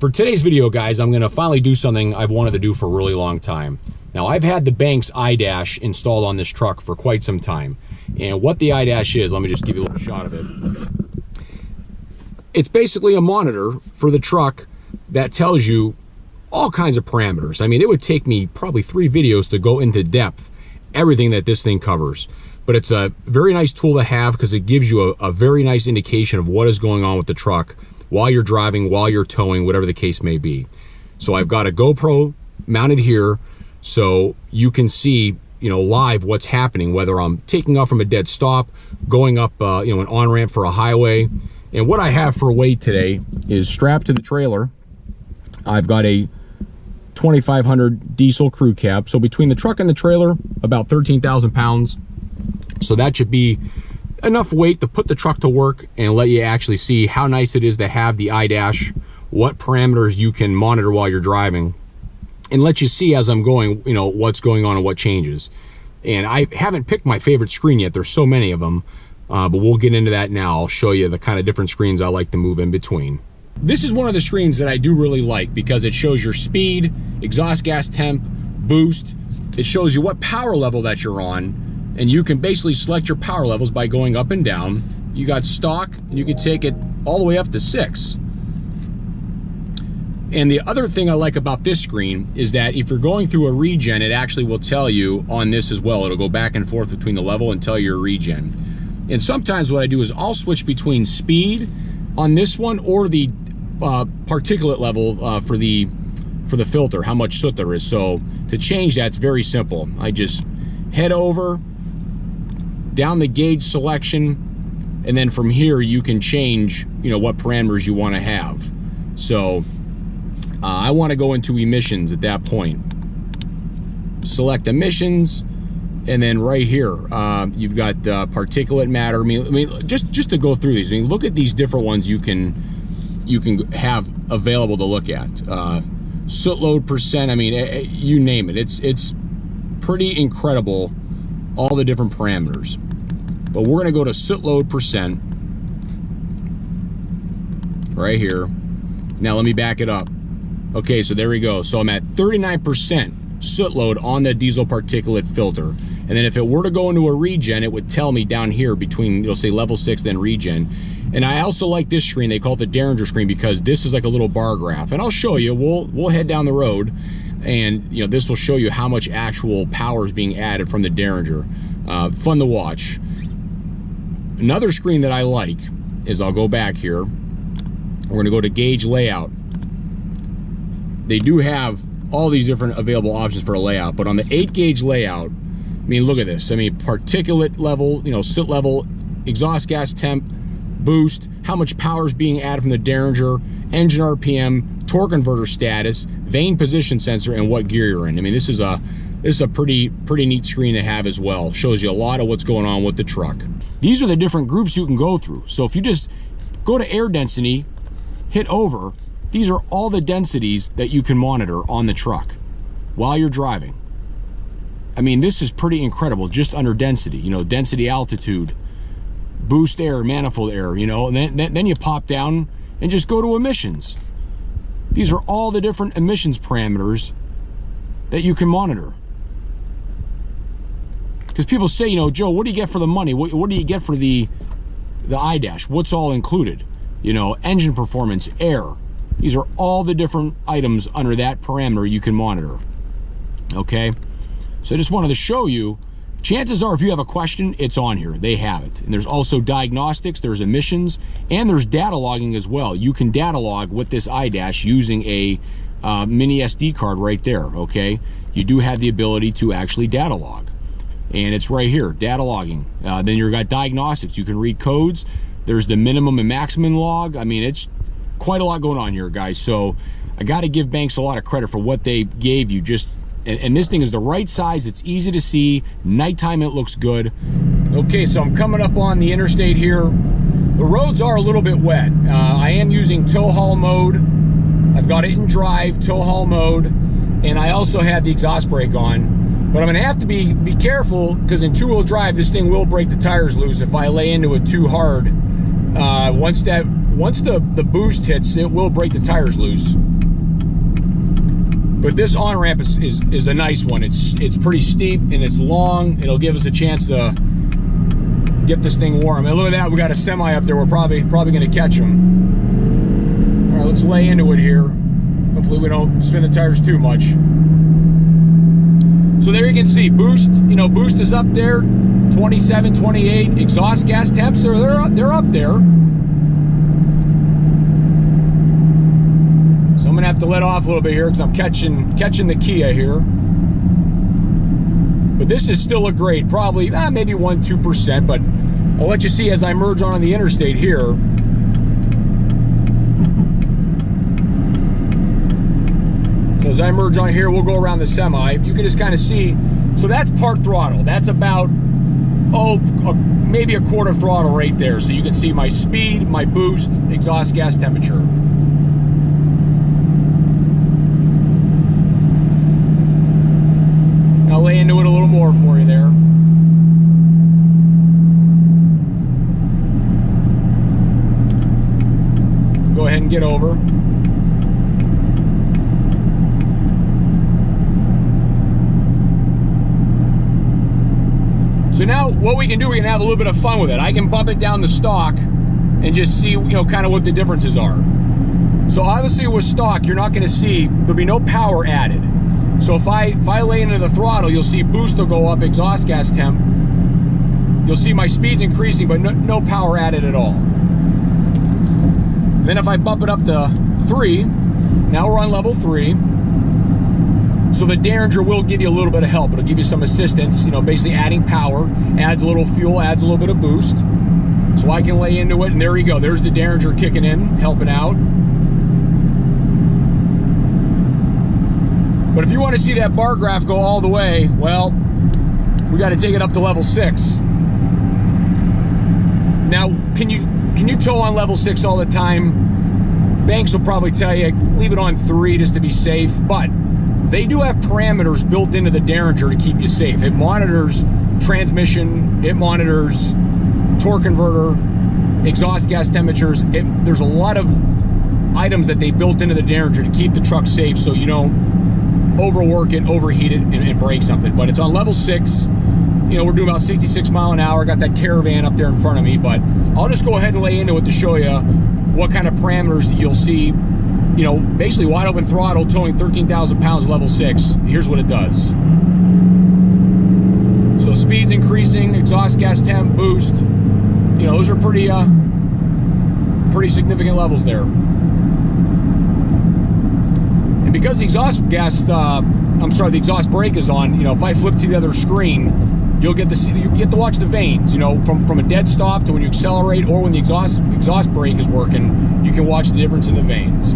For today's video, guys, I'm going to finally do something I've wanted to do for a really long time. Now, I've had the Banks iDash installed on this truck for quite some time. And what the iDash is, let me just give you a little shot of it. It's basically a monitor for the truck that tells you all kinds of parameters. I mean, it would take me probably 3 videos to go into depth everything that this thing covers. But it's a very nice tool to have because it gives you a very nice indication of what is going on with the truck while you're driving, while you're towing, whatever the case may be. So I've got a GoPro mounted here so you can see, live what's happening, whether I'm taking off from a dead stop, going up, an on-ramp for a highway. And what I have for weight today is strapped to the trailer. I've got a 2500 diesel crew cab. So between the truck and the trailer, about 13,000 pounds. So that should be enough weight to put the truck to work and let you actually see how nice it is to have the iDash, what parameters you can monitor while you're driving, and let you see as I'm going, what's going on and what changes. And I haven't picked my favorite screen yet. There's so many of them, but we'll get into that now. I'll show you the kind of different screens I like to move in between. This is one of the screens that I do really like because it shows your speed, exhaust gas temp, boost. It shows you what power level that you're on. And you can basically select your power levels by going up and down. You got stock, and you can take it all the way up to 6. And the other thing I like about this screen is that if you're going through a regen, it actually will tell you on this as well. It'll go back and forth between the level and tell you a regen. And sometimes what I do is I'll switch between speed on this one or the particulate level for the filter, how much soot there is. So to change that, it's very simple. I just head over, down the gauge selection, and then from here you can change what parameters you want to have. So I want to go into emissions at that point. Select emissions, and then right here you've got particulate matter. I mean just to go through these, look at these different ones you can have available to look at. Soot load percent, you name it. It's pretty incredible, all the different parameters. But we're going to go to soot load percent right here. Now let me back it up. Okay, so there we go. So I'm at 39% soot load on the diesel particulate filter. And then if it were to go into a regen, it would tell me down here between, it'll say level 6, then regen. And I also like this screen. They call it the Derringer screen because this is like a little bar graph. And I'll show you. We'll head down the road, and this will show you how much actual power is being added from the Derringer. Fun to watch. Another screen that I like is, I'll go back here. We're going to go to gauge layout. They do have all these different available options for a layout, but on the 8 gauge layout, look at this. Particulate level, soot level, exhaust gas temp, boost, how much power is being added from the Derringer, engine RPM, torque converter status, vane position sensor, and what gear you're in. This is a pretty neat screen to have as well. Shows you a lot of what's going on with the truck. These are the different groups you can go through. So if you just go to air density, hit over, these are all the densities that you can monitor on the truck while you're driving. This is pretty incredible just under density. Density, altitude, boost air, manifold air, and then you pop down and just go to emissions. These are all the different emissions parameters that you can monitor. Because people say, Joe, what do you get for the money? What do you get for the iDash? What's all included? Engine performance, air. These are all the different items under that parameter you can monitor. Okay? So I just wanted to show you. Chances are, if you have a question, it's on here. They have it. And there's also diagnostics, there's emissions, and there's data logging as well. You can data log with this iDash using a mini SD card right there, okay? You do have the ability to actually data log. And it's right here, data logging. Then you've got diagnostics. You can read codes. There's the minimum and maximum log. It's quite a lot going on here, guys. So I got to give Banks a lot of credit for what they gave you. And this thing is the right size. It's easy to see. Nighttime, it looks good. Okay, so I'm coming up on the interstate here. The roads are a little bit wet. I am using tow haul mode. I've got it in drive, tow haul mode, and I also have the exhaust brake on. But I'm gonna have to be careful because in two-wheel drive, this thing will break the tires loose if I lay into it too hard. Once the boost hits, it will break the tires loose. But this on-ramp is a nice one. It's pretty steep and it's long. It'll give us a chance to get this thing warm. And look at that, we got a semi up there. We're probably gonna catch them. All right, let's lay into it here. Hopefully we don't spin the tires too much. So there you can see boost, boost is up there, 27, 28. Exhaust gas temps, they're up there. So I'm gonna have to let off a little bit here because I'm catching the Kia here. But this is still a grade, probably maybe 1-2%, but I'll let you see as I merge on the interstate here. So as I merge on here, we'll go around the semi. You can just kind of see, so that's part throttle. That's about, maybe a quarter throttle right there. So you can see my speed, my boost, exhaust gas temperature. I'll lay into it a little more for you there. Go ahead and get over. So now what we can do, we can have a little bit of fun with it. I can bump it down the stock and just see, kind of what the differences are. So obviously with stock, you're not gonna see, there'll be no power added. So if I lay into the throttle, you'll see boost will go up, exhaust gas temp. You'll see my speed's increasing, but no power added at all. Then if I bump it up to 3, now we're on level 3. So the Derringer will give you a little bit of help. It'll give you some assistance, basically adding power, adds a little fuel, adds a little bit of boost. So I can lay into it, and there you go. There's the Derringer kicking in, helping out. But if you want to see that bar graph go all the way, well, we got to take it up to level 6. Now, can you tow on level 6 all the time? Banks will probably tell you, leave it on 3 just to be safe, but they do have parameters built into the Derringer to keep you safe. It monitors transmission, it monitors torque converter, exhaust gas temperatures. There's a lot of items that they built into the Derringer to keep the truck safe so you don't overwork it, overheat it, and break something. But it's on level 6. We're doing about 66 mile an hour. Got that Caravan up there in front of me, but I'll just go ahead and lay into it to show you what kind of parameters that you'll see. Basically wide open throttle, towing 13,000 pounds, level 6. Here's what it does. So speed's increasing, exhaust gas temp, boost. Those are pretty significant levels there. And because the exhaust brake is on, if I flip to the other screen, you get to watch the vanes, from a dead stop to when you accelerate, or when the exhaust brake is working, you can watch the difference in the vanes.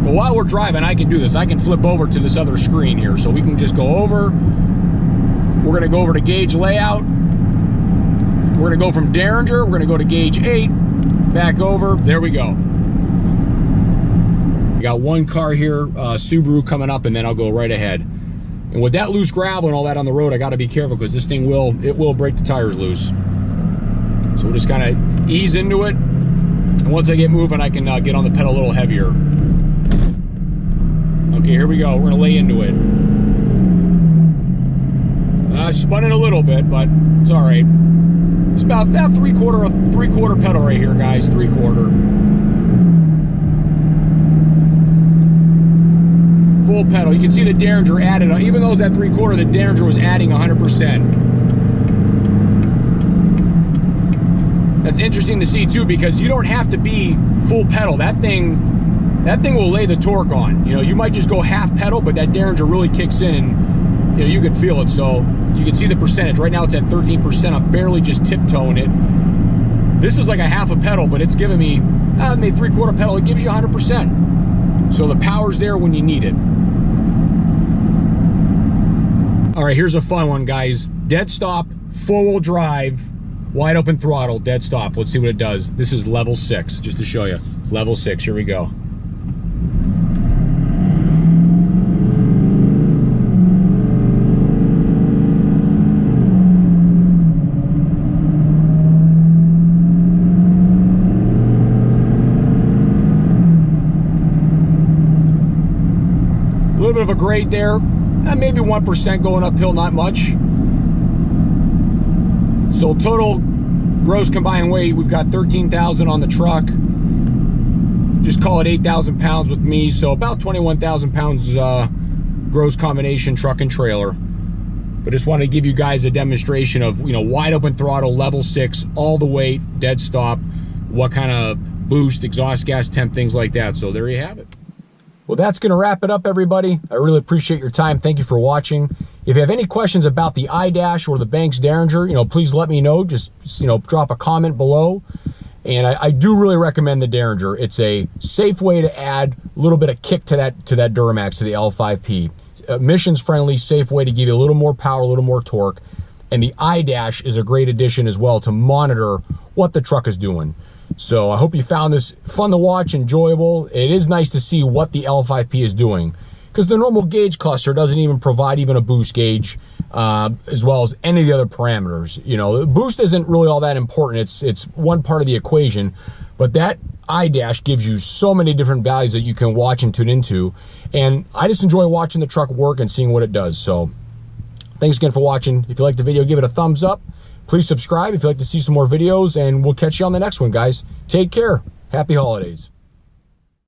But while we're driving, I can do this. I can flip over to this other screen here. So we can just go over. We're gonna go over to gauge layout. We're gonna go from Derringer, we're gonna go to gauge 8, back over, there we go. We got one car here, Subaru coming up, and then I'll go right ahead. And with that loose gravel and all that on the road, I gotta be careful because this thing will break the tires loose. So we'll just kind of ease into it. And once I get moving, I can get on the pedal a little heavier. Okay, here we go. We're gonna lay into it. I spun it a little bit, but it's all right. It's about three-quarter pedal right here, guys. Three-quarter. Full pedal. You can see the Derringer added, even though it's at 3/4, the Derringer was adding 100%. That's interesting to see too, because you don't have to be full pedal. That thing will lay the torque on. You might just go half pedal, but that Derringer really kicks in, and you can feel it. So you can see the percentage. Right now it's at 13%. I'm barely just tiptoeing it. This is like a half a pedal, but it's giving me maybe 3/4 pedal. It gives you 100%. So the power's there when you need it. All right, here's a fun one, guys. Dead stop, four-wheel drive, wide open throttle, dead stop. Let's see what it does. This is level 6, just to show you. Level 6, here we go. A little bit of a grade there, maybe 1% going uphill, not much. So total gross combined weight, we've got 13,000 on the truck. Just call it 8,000 pounds with me, so about 21,000 pounds gross combination truck and trailer. But just wanted to give you guys a demonstration of, you know, wide open throttle, level 6, all the weight, dead stop, what kind of boost, exhaust gas temp, things like that. So there you have it. Well, that's going to wrap it up, everybody. I really appreciate your time. Thank you for watching. If you have any questions about the iDash or the Banks Derringer, you know, please let me know. Just, you know, drop a comment below. And I do really recommend the Derringer. It's a safe way to add a little bit of kick to that Duramax, to the L5P. Emissions friendly, safe way to give you a little more power, a little more torque. And the iDash is a great addition as well to monitor what the truck is doing. So I hope you found this fun to watch, enjoyable. It is nice to see what the L5P is doing, because the normal gauge cluster doesn't even provide even a boost gauge, as well as any of the other parameters. You know, boost isn't really all that important. It's one part of the equation, but that iDash gives you so many different values that you can watch and tune into. And I just enjoy watching the truck work and seeing what it does. So thanks again for watching. If you liked the video, give it a thumbs up. Please subscribe if you'd like to see some more videos, and we'll catch you on the next one, guys. Take care. Happy holidays.